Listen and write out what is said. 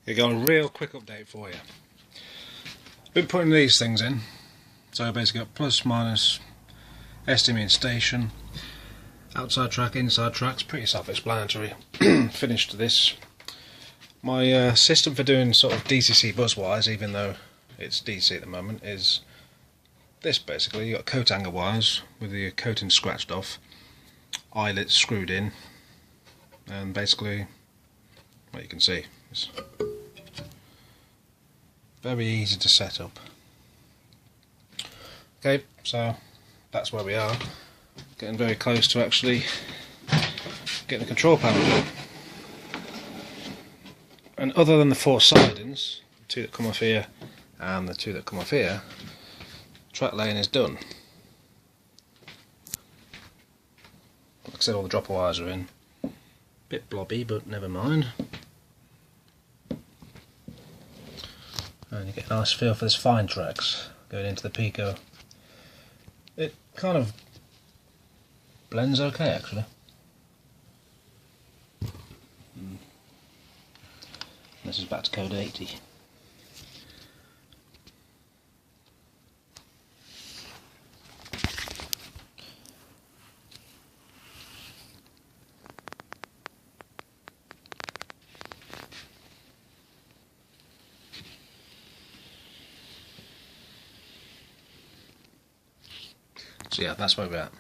I got a real quick update for you. Been putting these things in, so basically got plus minus STM station, outside track, inside tracks, pretty self-explanatory. Finished this. My system for doing sort of DCC bus wires, even though it's DC at the moment, is this basically. You got coat hanger wires with the coating scratched off, eyelets screwed in, and basically what you can see is very easy to set up. Okay, so that's where we are. Getting very close to actually getting the control panel done. And other than the four sidings, the two that come off here and the two that come off here, track laying is done. Like I said, all the dropper wires are in. Bit blobby, but never mind. And you get a nice feel for this fine tracks going into the Pico. It kind of blends okay actually. This is back to code 80. So yeah, that's where we're at.